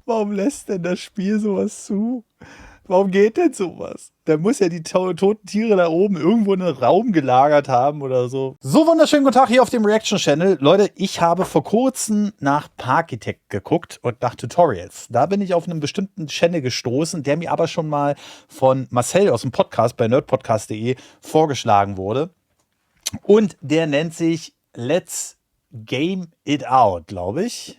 Warum lässt denn das Spiel sowas zu? Warum geht denn sowas? Da muss ja die toten Tiere da oben irgendwo in einem Raum gelagert haben oder so. So, wunderschönen guten Tag hier auf dem Reaction-Channel. Leute, ich habe vor kurzem nach Parkitect geguckt und nach Tutorials. Da bin ich auf einen bestimmten Channel gestoßen, der mir aber schon mal von Marcel aus dem Podcast bei nerdpodcast.de vorgeschlagen wurde. Und der nennt sich Let's Game It Out, glaube ich.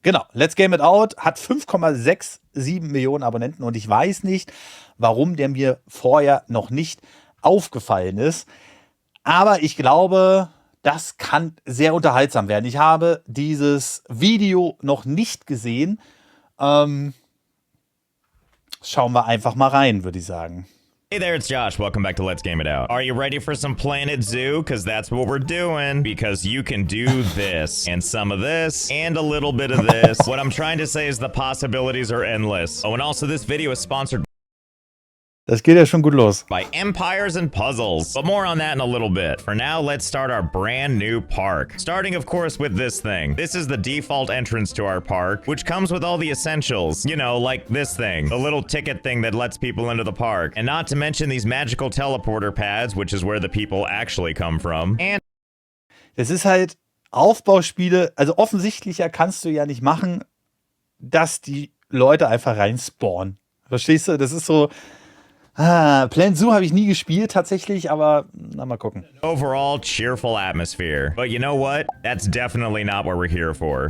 Genau, Let's Game It Out hat 5,67 Millionen Abonnenten und ich weiß nicht, warum der mir vorher noch nicht aufgefallen ist. Aber ich glaube, das kann sehr unterhaltsam werden. Ich habe dieses Video noch nicht gesehen. Schauen wir einfach mal rein, würde ich sagen. Hey there, it's Josh. Welcome back to Let's Game It Out. Are you ready for some Planet Zoo? Because that's what we're doing. Because you can do this, and some of this, and a little bit of this. What I'm trying to say is the possibilities are endless. Oh, and also this video is sponsored Das geht ja schon gut los. by Empires and Puzzles. But more on that in a little bit. For now, let's start our brand new park. Starting, of course, with this thing. This is the default entrance to our park, which comes with all the essentials. You know, like this thing. The little ticket thing that lets people into the park. And not to mention these magical teleporter pads, which is where the people actually come from. And Das ist halt Aufbauspiele, also offensichtlicher kannst du ja nicht machen, dass die Leute einfach reinspawnen. Verstehst du? Das ist so... Planet Zoo habe ich nie gespielt tatsächlich, aber na, mal gucken. overall cheerful atmosphere. But you know what? That's definitely not what we're here for.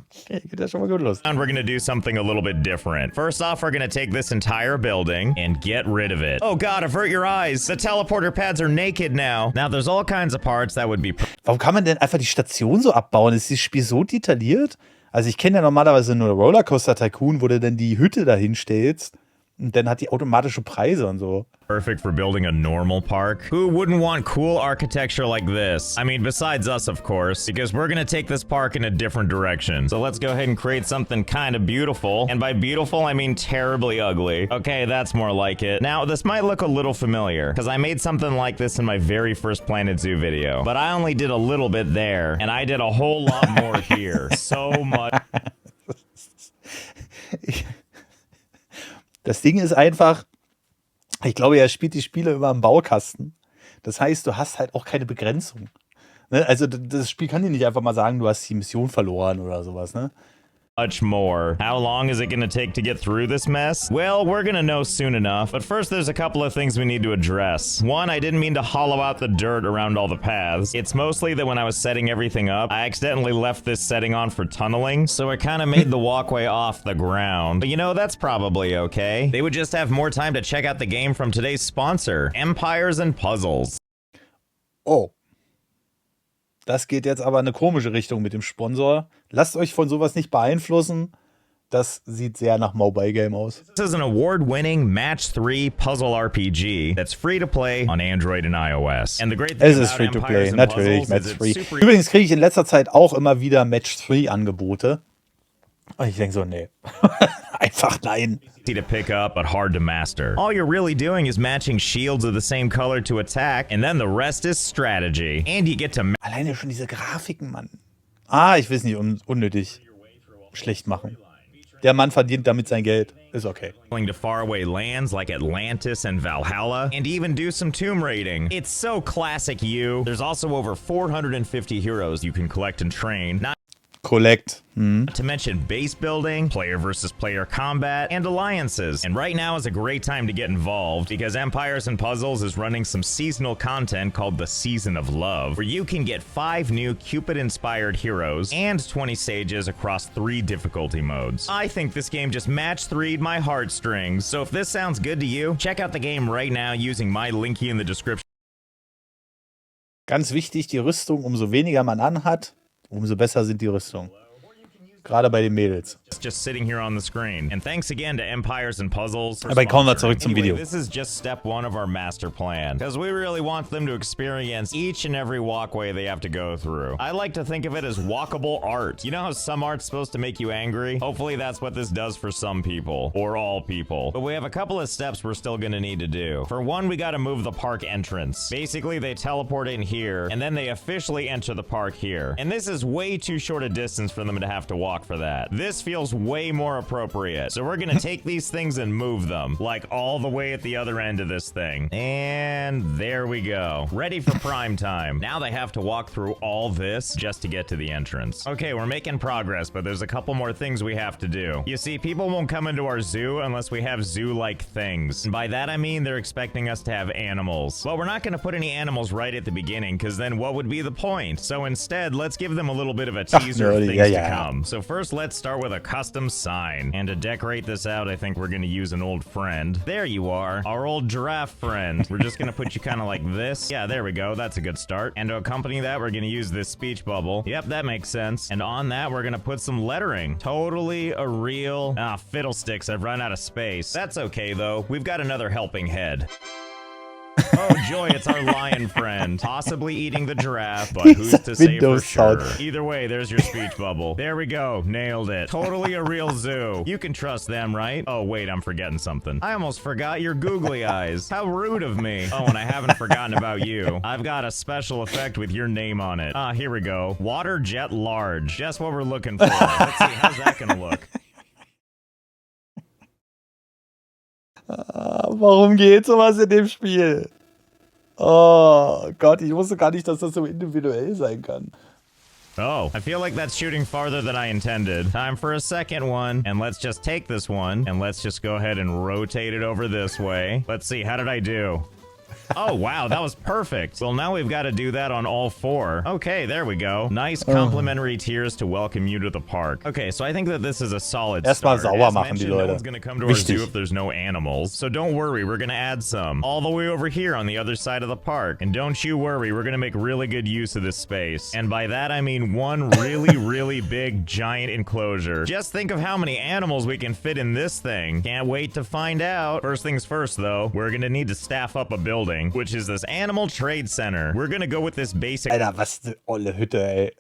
Okay, geht ja schon mal gut los. And we're gonna do something a little bit different. First off, we're gonna take this entire building and get rid of it. Oh god, avert your eyes. The teleporter pads are naked now. Now there's all kinds of parts that would be... Warum kann man denn einfach die Station so abbauen? Ist dieses Spiel so detailliert? Also ich kenne ja normalerweise nur Rollercoaster Tycoon, wo du dann die Hütte da hinstellst. Und dann hat die automatische Preise und so. perfect for building a normal park. Who wouldn't want cool architecture like this? I mean, besides us, of course, because we're gonna take this park in a different direction. So let's go ahead and create something kind of beautiful. And by beautiful, I mean terribly ugly. Okay, that's more like it. Now, this might look a little familiar, because I made something like this in my very first Planet Zoo video. But I only did a little bit there, and I did a whole lot more here. So much. Das Ding ist einfach, ich glaube, er spielt die Spiele immer im Baukasten. Das heißt, du hast halt auch keine Begrenzung. Ne? Also das Spiel kann dir nicht einfach mal sagen, du hast die Mission verloren oder sowas, ne? Much more. How long is it gonna take to get through this mess? Well, we're gonna know soon enough, but first there's a couple of things we need to address. One, I didn't mean to hollow out the dirt around all the paths. It's mostly that when I was setting everything up, I accidentally left this setting on for tunneling, so it kind of made the walkway off the ground. But you know, that's probably okay. They would just have more time to check out the game from today's sponsor, Empires and Puzzles. Oh. Das geht jetzt aber in eine komische Richtung mit dem Sponsor. Lasst euch von sowas nicht beeinflussen. Das sieht sehr nach Mobile Game aus. This is an award-winning Match 3 puzzle RPG that's free to play on Android and iOS. And the great thing Es ist about free to play, Empires and natürlich, Puzzles Match is 3. it's super Übrigens kriege ich in letzter Zeit auch immer wieder Match 3 Angebote. Und ich denke so, nee. Einfach nein. easy to pick up, but hard to master. All you're really doing is matching shields of the same color to attack, and then the rest is strategy. And you get to Alleine schon diese Grafiken, Mann. Ich will es nicht unnötig schlecht machen. Der Mann verdient damit sein Geld. Ist okay. to faraway lands like Atlantis and Valhalla, and even do some tomb raiding. It's so classic you. There's also over 450 heroes you can collect and train, not Collect. to mention base building, player versus player combat, and alliances. And right now is a great time to get involved because Empires and Puzzles is running some seasonal content called the Season of Love, where you can get 5 new Cupid-inspired heroes and 20 stages across 3 difficulty modes. I think this game just match 3'd my heartstrings, so if this sounds good to you, check out the game right now using my linky in the description. Ganz wichtig, die Rüstung, umso weniger man anhat, umso besser sind die Rüstungen. Gerade bei den Mädels. just sitting here on the screen. And thanks again to Empires and Puzzles for Aber kommen wir sponsoring. zurück zum Video. This is just step 1 of our master plan, because we really want them to experience each and every walkway they have to go through. I like to think of it as walkable art. You know how some art's supposed to make you angry? Hopefully that's what this does for some people, or all people. But we have a couple of steps we're still gonna need to do. For one, we gotta move the park entrance. Basically, they teleport in here, and then they officially enter the park here. And this is way too short a distance for them to have to walk for that. This feels way more appropriate. So we're gonna take these things and move them, like all the way at the other end of this thing. And there we go. Ready for prime time. Now they have to walk through all this just to get to the entrance. Okay, we're making progress, but there's a couple more things we have to do. You see, people won't come into our zoo unless we have zoo-like things. And by that I mean they're expecting us to have animals. Well, we're not gonna put any animals right at the beginning, because then what would be the point? So instead, let's give them a little bit of a teaser of things to come. So first, let's start with a custom sign. And to decorate this out, I think we're gonna use an old friend. There you are, our old giraffe friend. We're just gonna put you kind of like this. Yeah, there we go, that's a good start. And to accompany that, we're gonna use this speech bubble. Yep, that makes sense. And on that, we're gonna put some lettering. Totally a real... Ah, fiddlesticks, I've run out of space. That's okay, though. We've got another helping head. Oh joy, it's our lion friend. Possibly eating the giraffe, but who's to say for sure? Either way, there's your speech bubble. There we go, nailed it. Totally a real zoo. You can trust them, right? Oh wait, I'm forgetting something. I almost forgot your googly eyes. How rude of me. Oh, and I haven't forgotten about you. I've got a special effect with your name on it. Ah, here we go. Water jet large. Just what we're looking for. Let's see, how's that gonna look? Warum geht sowas in dem Spiel? Oh Gott, ich wusste gar nicht, dass das so individuell sein kann. Oh, I feel like that's shooting farther than I intended. Time for a second one. And let's just take this one, and let's just go ahead and rotate it over this way. Let's see, how did I do? Oh, wow, that was perfect. Well, now we've got to do that on all 4. Okay, there we go. Nice complimentary tiers to welcome you to the park. Okay, so I think that this is a solid start. Erstmal sauber machen, die Leute. No one's gonna come to our zoo if there's no animals. So don't worry, we're gonna add some. All the way over here on the other side of the park. And don't you worry, we're gonna make really good use of this space. And by that, I mean one really, really big, giant enclosure. Just think of how many animals we can fit in this thing. Can't wait to find out. First things first, though, we're gonna need to staff up a building, which is this animal trade center. We're gonna go with this basic Alter, was eine olle Hütte, ey.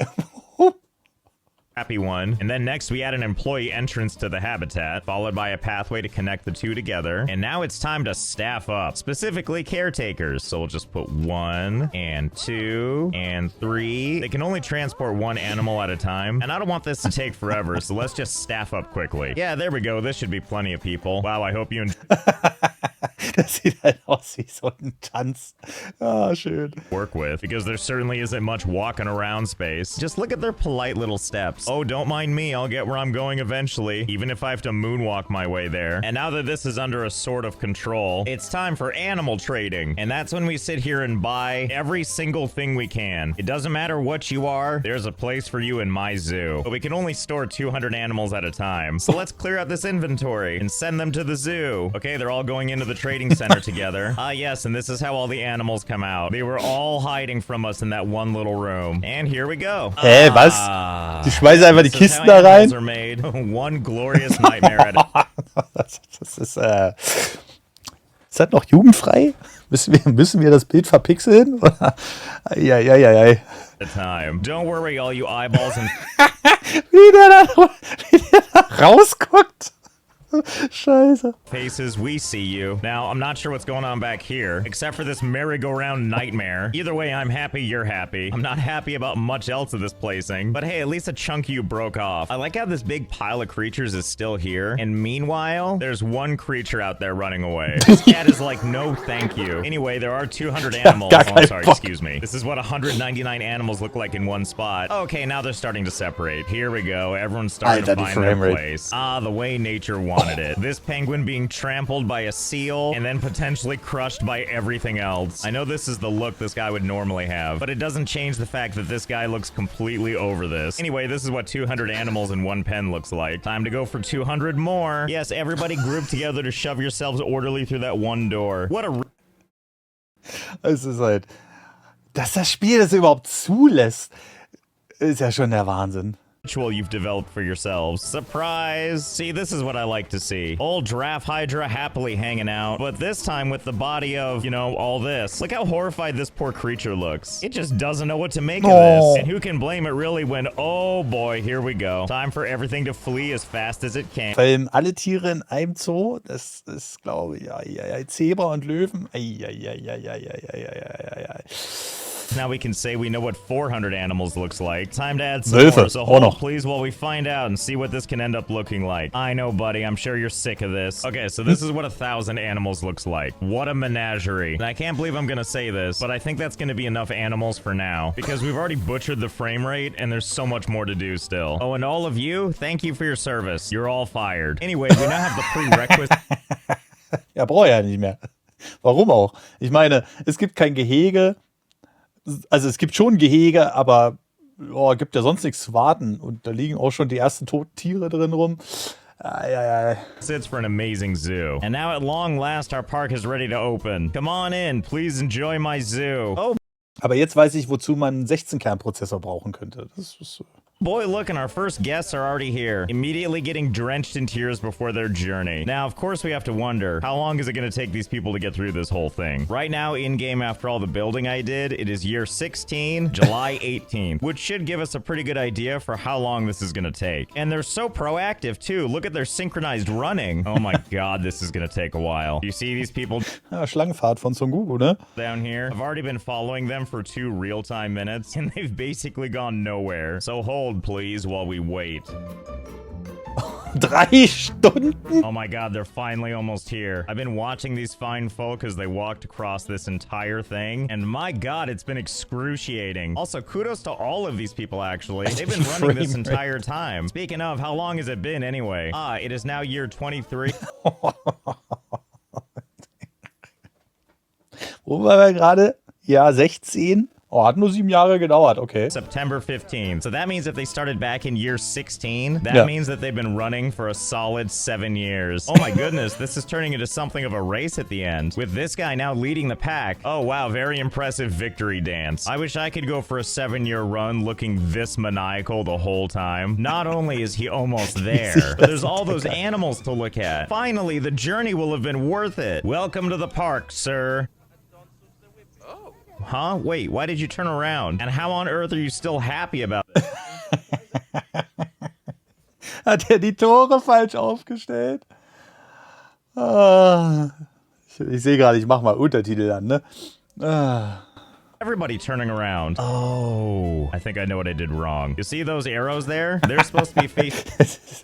happy one. And then next we add an employee entrance to the habitat, followed by a pathway to connect the two together. And now it's time to staff up, specifically caretakers. So we'll just put 1 and 2 and 3. They can only transport 1 animal at a time, and I don't want this to take forever, so let's just staff up quickly. Yeah, there we go. This should be plenty of people. Wow, I hope you Das sieht halt aus wie so ein Tanz. Ah, schön. Work with, because there certainly isn't much walking around space. Just look at their polite little steps. Oh, don't mind me, I'll get where I'm going eventually, even if I have to moonwalk my way there. And now that this is under a sort of control, it's time for animal trading. And that's when we sit here and buy every single thing we can. It doesn't matter what you are, there's a place for you in my zoo. But we can only store 200 animals at a time. So let's clear out this inventory and send them to the zoo. Okay, they're all going into the trading center together. Ah, yes, and this is how all the animals come out. They were all hiding from us in that one little room. And here we go. Hä, was? Die schmeißen einfach die Kisten da rein? One glorious nightmare at a das ist das noch jugendfrei? Müssen wir das Bild verpixeln? Ja. time. Don't worry, all you eyeballs and wie der da rausguckt. Scheiße. Faces, we see you. Now, I'm not sure what's going on back here, except for this merry-go-round nightmare. Either way, I'm happy you're happy. I'm not happy about much else of this placing, but hey, at least a chunk of you broke off. I like how this big pile of creatures is still here, and meanwhile, there's one creature out there running away. This cat is like, no thank you. Anyway, there are 200 animals. Oh, I'm sorry, excuse me. This is what 199 animals look like in one spot. Okay, now they're starting to separate. Here we go. Everyone's starting to find their place. Ah, the way nature wanted it. This penguin being trampled by a seal and then potentially crushed by everything else. I know this is the look this guy would normally have, but it doesn't change the fact that this guy looks completely over this. Anyway, this is what 200 animals in one pen looks like. Time to go for 200 more. Yes, everybody group together to shove yourselves orderly through that one door. What a... Es ist halt, dass das Spiel das überhaupt zulässt, ist ja schon der Wahnsinn. ritual you've developed for yourselves. Surprise! See, this is what I like to see. Old Giraffe Hydra happily hanging out, but this time with the body of, you know, all this. Look how horrified this poor creature looks. It just doesn't know what to make of this. And who can blame it really when, oh boy, here we go. Time for everything to flee as fast as it can. Weil alle Tiere in einem Zoo, das ist, glaube ich, Zebra und Löwen. Now we can say we know what 400 animals looks like. Time to add some more, so hold on please while we find out and see what this can end up looking like. I know, buddy, I'm sure you're sick of this. Okay, so this is what 1,000 animals looks like. What a menagerie. And I can't believe I'm gonna say this, but I think that's gonna be enough animals for now, because we've already butchered the frame rate and there's so much more to do still. Oh, and all of you, thank you for your service. You're all fired. Anyway, we now have the prerequisite. Ja, brauche ja nicht mehr. Warum auch? Ich meine, es gibt kein Gehege. Also es gibt schon Gehege, aber gibt ja sonst nichts zu warten. Und da liegen auch schon die ersten toten Tiere drin rum. Sits for an amazing zoo. And now at long last our park is ready to open. Come on in, please enjoy my zoo. Oh. Aber jetzt weiß ich, wozu man einen 16-Kern-Prozessor brauchen könnte. Das ist boy, look, and our first guests are already here, immediately getting drenched in tears before their journey. Now, of course, we have to wonder, how long is it going to take these people to get through this whole thing? Right now, in-game, after all the building I did, it is year 16, July 18th, which should give us a pretty good idea for how long this is going to take. And they're so proactive, too. Look at their synchronized running. Oh my god, this is going to take a while. You see these people? Schlangenfahrt von Son Goku, ne? Down here. I've already been following them for 2 real-time minutes, and they've basically gone nowhere. So hold, please, while we wait. 3 Stunden? Oh my god, they're finally almost here. I've been watching these fine folk as they walked across this entire thing, and my god, it's been excruciating. Also, kudos to all of these people, actually. They've been running this entire time. Speaking of, how long has it been anyway? It is now year 23. Wo waren wir gerade? Ja, 16? Oh, hat nur 7 Jahre gedauert, okay. September 15. So that means if they started back in year 16, that means that they've been running for a solid 7 years. Oh my goodness, this is turning into something of a race at the end. With this guy now leading the pack. Oh wow, very impressive victory dance. I wish I could go for a 7-year run looking this maniacal the whole time. Not only is he almost there, but there's all those animals to look at. Finally, the journey will have been worth it. Welcome to the park, sir. Huh? Wait, why did you turn around? And how on earth are you still happy about it? Hat die Tore falsch aufgestellt? Ich sehe gerade, ich mache mal Untertitel an, ne? Everybody turning around. Oh, I think I know what I did wrong. You see those arrows there? They're supposed to be facing...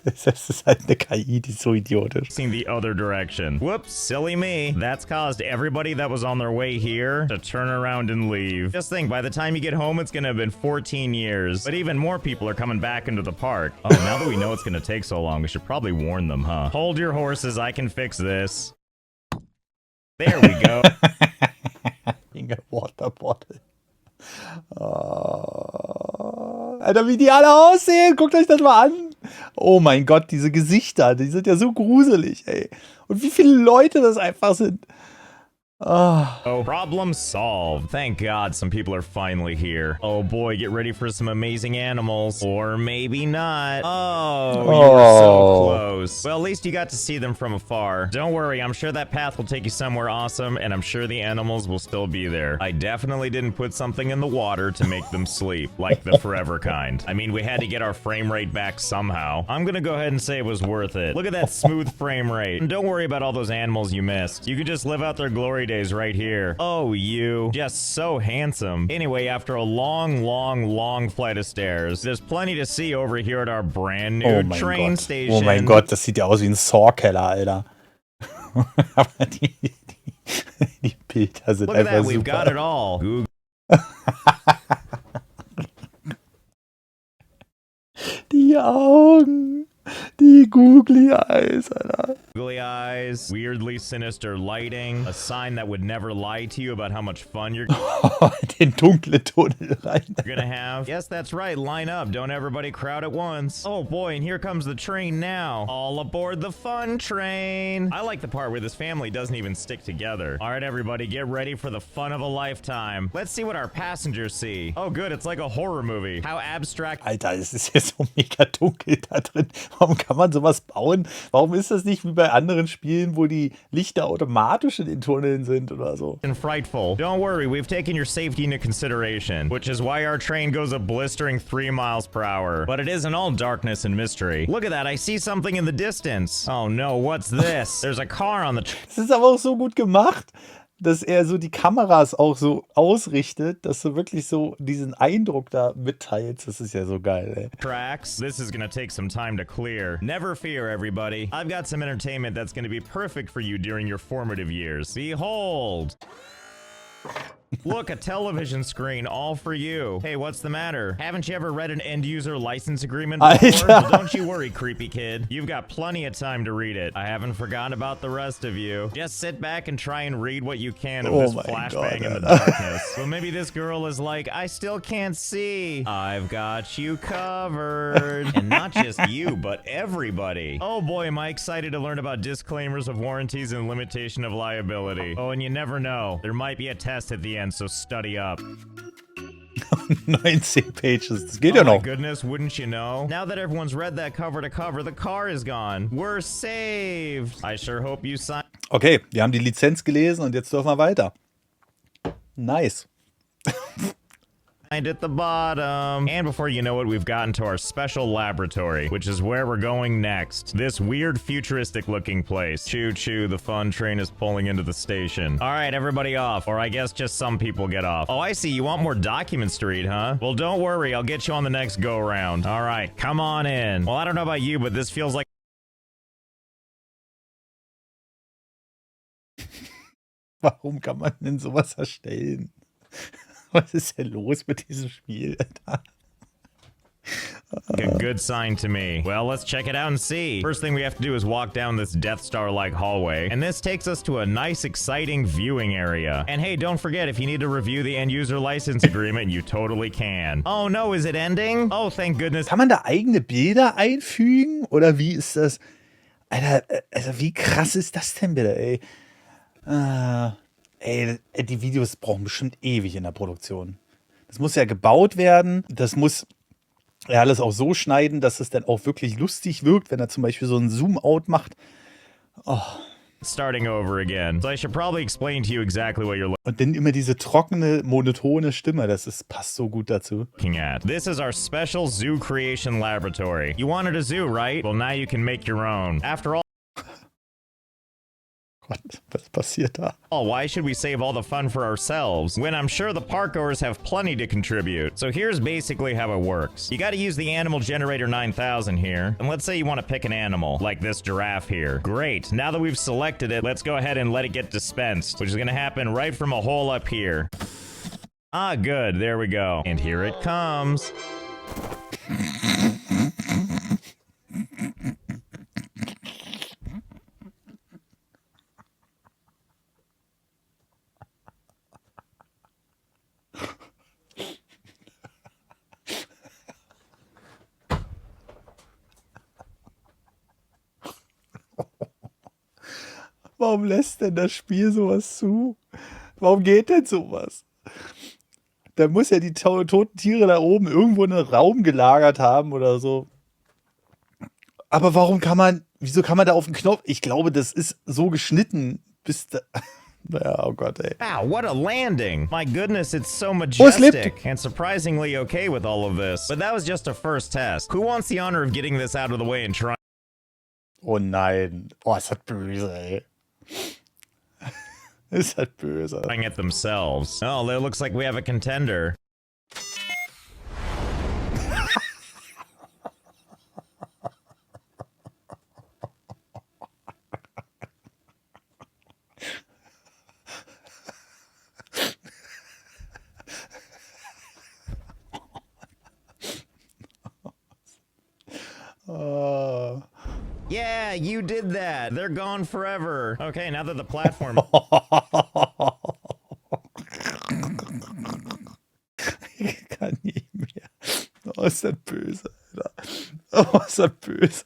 Das ist halt eine KI, die ist so idiotisch. Facing the other direction. Whoops, silly me. That's caused everybody that was on their way here to turn around and leave. Just think, by the time you get home, it's gonna have been 14 years. But even more people are coming back into the park. Oh, now that we know it's gonna take so long, we should probably warn them, huh? Hold your horses, I can fix this. There we go. Water Bottle. Alter, wie die alle aussehen. Guckt euch das mal an. Oh mein Gott, diese Gesichter, die sind ja so gruselig, ey. Und wie viele Leute das einfach sind. Oh, problem solved. Thank God some people are finally here. Oh boy, get ready for some amazing animals. Or maybe not. Oh, you were so close. Well, at least you got to see them from afar. Don't worry, I'm sure that path will take you somewhere awesome, and I'm sure the animals will still be there. I definitely didn't put something in the water to make them sleep, like the forever kind. I mean, we had to get our frame rate back somehow. I'm gonna go ahead and say it was worth it. Look at that smooth frame rate. And don't worry about all those animals you missed. You could just live out their glory days right here. Oh, you. Just so handsome. Anyway, after a long flight of stairs, there's plenty to see over here at our brand new train station. Oh mein Gott, das sieht ja aus wie ein Saw-Keller, Alter. Aber die Bilder sind Look at einfach that, we've super. got it all. Die Augen, die Googly Eyes, Alter. Googly eyes, weirdly sinister lighting, a sign that would never lie to you about how much fun you're Den dunkle Tunnel rein. gonna have. Yes, that's right, line up, don't everybody crowd at once. Oh boy, and here comes the train now. All aboard the fun train. I like the part where this family doesn't even stick together. All right, everybody, get ready for the fun of a lifetime. Let's see what our passengers see. Oh good, it's like a horror movie. How abstract. Alter, es ist ja so mega dunkel da drin. Warum kann man sowas bauen? Warum ist das nicht wie bei anderen Spielen, wo die Lichter automatisch in den Tunneln sind oder so? And frightful. Don't worry, we've taken your safety into consideration, which is why our train goes a blistering 3 miles per hour. But it isn't all darkness and mystery. Look at that, I see something in the distance. Oh no, what's this? There's a car on the Das ist aber auch so gut gemacht, dass er so die Kameras auch so ausrichtet, dass du wirklich so diesen Eindruck da mitteilst. Das ist ja so geil, ey. tracks. This is gonna take some time to clear. Never fear, everybody. I've got some entertainment that's gonna be perfect for you during your formative years. Behold! Look, a television screen, all for you. Hey, what's the matter? Haven't you ever read an end-user license agreement before? Well, don't you worry, creepy kid. You've got plenty of time to read it. I haven't forgotten about the rest of you. Just sit back and try and read what you can of this flashbang in the darkness. Well, maybe this girl is like, I still can't see. I've got you covered. And not just you, but everybody. Oh boy, am I excited to learn about disclaimers of warranties and limitation of liability. Oh, and you never know. There might be a test at the end, so study up. 19 Pages, das geht ja Oh my noch. goodness, wouldn't you know? Now that everyone's read that cover to cover, the car is gone. We're saved. I sure hope you signed Okay, wir haben die Lizenz gelesen und jetzt dürfen wir weiter. Nice. at the bottom. And before you know it, we've gotten to our special laboratory, which is where we're going next. This weird futuristic looking place. Choo choo, the fun train is pulling into the station. All right, everybody off. Or I guess just some people get off. Oh, I see. You want more documents to read, huh? Well, don't worry. I'll get you on the next go round. All right, come on in. Well, I don't know about you, but this feels like Warum kann man denn sowas erstellen? Was ist denn los mit diesem Spiel, Alter? a good sign to me. Well, let's check it out and see. First thing we have to do is walk down this Death Star-like hallway, and this takes us to a nice, exciting viewing area. And hey, don't forget, if you need to review the end-user license agreement, you totally can. Oh no, is it ending? Oh, thank goodness. Kann man da eigene Bilder einfügen? Oder wie ist das? Alter, also wie krass ist das denn bitte, ey? Ey, die Videos brauchen bestimmt ewig in der Produktion. Das muss ja gebaut werden. Das muss er alles auch so schneiden, dass es dann auch wirklich lustig wirkt, wenn er zum Beispiel so einen Zoom-Out macht. Oh. Starting over again. So I should probably explain to you exactly what you're Und dann immer diese trockene, monotone Stimme. Passt so gut dazu. looking at. This is our special zoo creation laboratory. You wanted a zoo, right? Well, now you can make your own. After all, Gott, was passiert da? why should we save all the fun for ourselves when I'm sure the parkgoers have plenty to contribute? So here's basically how it works. You gotta use the animal generator 9000 here, and let's say you want to pick an animal, like this giraffe here. Great, now that we've selected it, let's go ahead and let it get dispensed, which is gonna happen right from a hole up here. Ah, good, there we go. And here it comes. Warum lässt denn das Spiel sowas zu? Warum geht denn sowas? Da muss ja die toten Tiere da oben irgendwo in einem Raum gelagert haben oder so. Aber wieso kann man da auf den Knopf? Ich glaube, das ist so geschnitten, bis da. Naja, oh Gott, ey. Wow, what a landing! My goodness, it's so lebt? majestic and surprisingly okay with all of this. But that was just a first test. Who wants the honor of getting this out of the way and trying Oh nein. Oh, ist das böse, ey. Ist das böse. it themselves? Oh, it looks like we have a contender. Yeah, you did that. They're gone forever. Okay, now that the platform... Ich kann nicht mehr. Oh, ist das böse, Alter. Oh, ist das böse.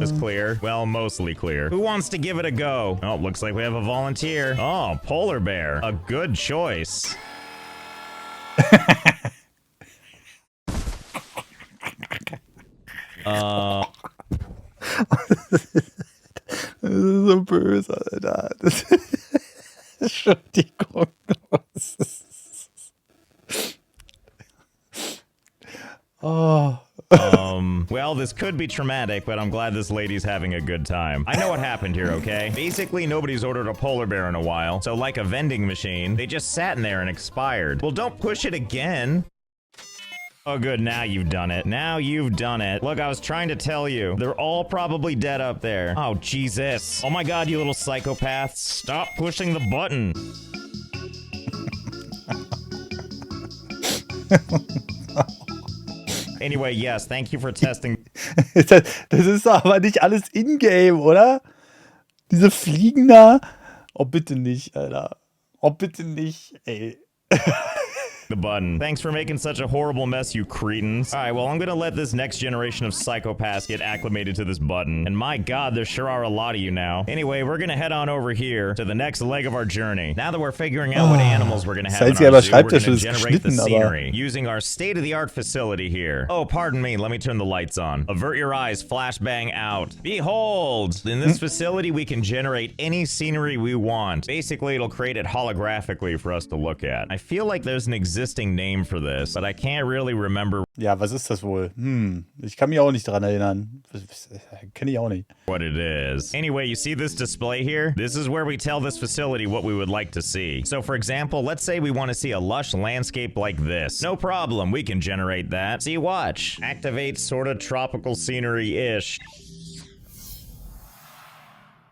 is clear. Well, mostly clear. Who wants to give it a go? Oh, looks like we have a volunteer. Oh, polar bear. A good choice. Das ist so böse, Alter. Entschuldigung. Oh. Well, this could be traumatic, but I'm glad this lady's having a good time. I know what happened here, okay? Basically, nobody's ordered a polar bear in a while, so like a vending machine, they just sat in there and expired. Well, don't push it again. Oh, good, now you've done it. Now you've done it. Look, I was trying to tell you. They're all probably dead up there. Oh, Jesus. Oh my God, you little psychopaths. Stop pushing the button. Anyway, yes, thank you for testing. Das ist doch aber nicht alles in-game, oder? Diese Fliegen da. Oh, bitte nicht, Alter. Oh, bitte nicht, ey. The button. Thanks for making such a horrible mess, you cretins. Alright, well, I'm gonna let this next generation of psychopaths get acclimated to this button. And my God, there sure are a lot of you now. Anyway, we're gonna head on over here to the next leg of our journey. Now that we're figuring out what animals we're gonna have in our zoo, we're gonna generate the scenery using our state-of-the-art facility here. Oh, pardon me, let me turn the lights on. Avert your eyes, flashbang out. Behold! In this facility, we can generate any scenery we want. Basically, it'll create it holographically for us to look at. I feel like there's an existing name for this, but I can't really remember. Ja, was ist das wohl? Ich kann mich auch nicht dran erinnern. Kenne ich auch nicht. What it is. Anyway, you see this display here? This is where we tell this facility what we would like to see. So for example, let's say we want to see a lush landscape like this. No problem, we can generate that. See, watch. Activate sorta tropical scenery-ish.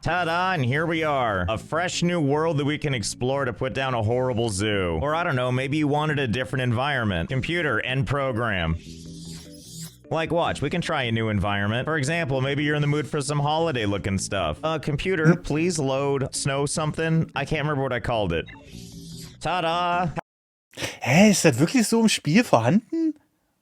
Ta-da, and here we are. A fresh new world that we can explore to put down a horrible zoo. Or I don't know, maybe you wanted a different environment. Computer, end program. Like, watch, we can try a new environment. For example, maybe you're in the mood for some holiday-looking stuff. Computer, please load snow something. I can't remember what I called it. Ta-da! Hä, ist das wirklich so im Spiel vorhanden?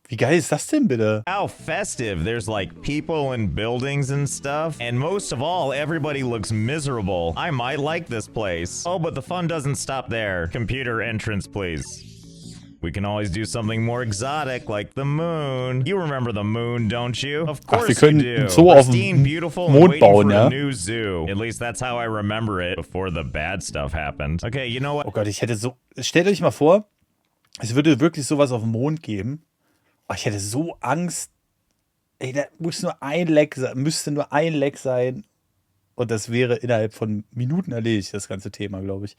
Wie geil ist das denn bitte? How festive. There's like people and buildings and stuff. And most of all, everybody looks miserable. I might like this place. Oh, but the fun doesn't stop there. Computer entrance, please. We can always do something more exotic, like the moon. You remember the moon, don't you? Of course you do. So pristine, beautiful, and Mond waiting bauen, for ja? a new zoo. At least that's how I remember it before the bad stuff happened. Okay, you know what? Oh Gott, ich hätte so... Stellt euch mal vor, es würde wirklich sowas auf dem Mond geben. Oh, ich hätte so Angst. Ey, da müsste nur ein Leck sein. Und das wäre innerhalb von Minuten erledigt, das ganze Thema, glaube ich.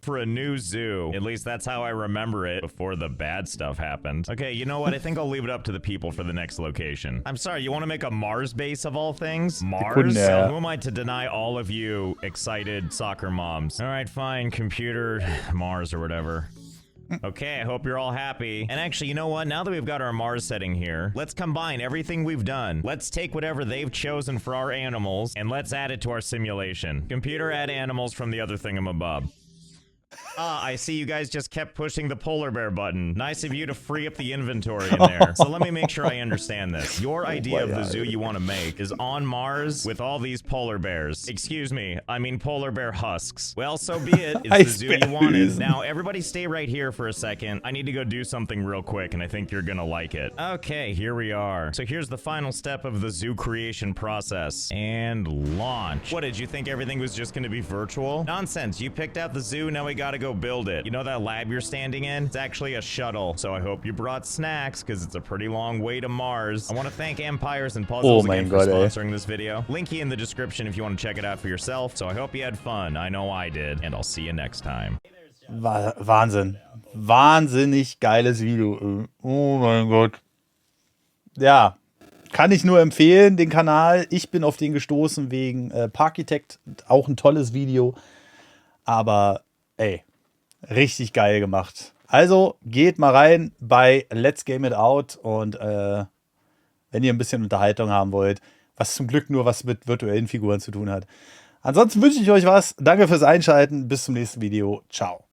For a new zoo. At least that's how I remember it before the bad stuff happened. Okay, you know what? I think I'll leave it up to the people for the next location. I'm sorry, you want to make a Mars base of all things? Mars? So who am I to deny all of you excited soccer moms? All right, fine, computer, Mars or whatever. Okay, I hope you're all happy. And actually, you know what? Now that we've got our Mars setting here, let's combine everything we've done. Let's take whatever they've chosen for our animals, and let's add it to our simulation. Computer, add animals from the other thingamabob. Ah, I see you guys just kept pushing the polar bear button. Nice of you to free up the inventory in there. So let me make sure I understand this. Your idea of the zoo you want to make is on Mars with all these polar bears. Excuse me, I mean polar bear husks. Well, so be it. It's the zoo you wanted. Now, everybody stay right here for a second. I need to go do something real quick, and I think you're gonna like it. Okay, here we are. So here's the final step of the zoo creation process. And launch. What, did you think everything was just gonna be virtual? Nonsense, you picked out the zoo, now we gotta go build it. You know that lab you're standing in? It's actually a shuttle, so I hope you brought snacks, because it's a pretty long way to Mars. I want to thank Empires and Puzzles again for sponsoring this video. Linky in the description if you want to check it out for yourself. So I hope you had fun. I know I did, and I'll see you next time. Wahnsinn. Wahnsinnig geiles Video. Oh mein Gott. Ja, kann ich nur empfehlen, den Kanal. Ich bin auf den gestoßen wegen Parkitect. Auch ein tolles Video. Aber, ey, richtig geil gemacht. Also geht mal rein bei Let's Game It Out und wenn ihr ein bisschen Unterhaltung haben wollt, was zum Glück nur was mit virtuellen Figuren zu tun hat. Ansonsten wünsche ich euch was. Danke fürs Einschalten. Bis zum nächsten Video. Ciao.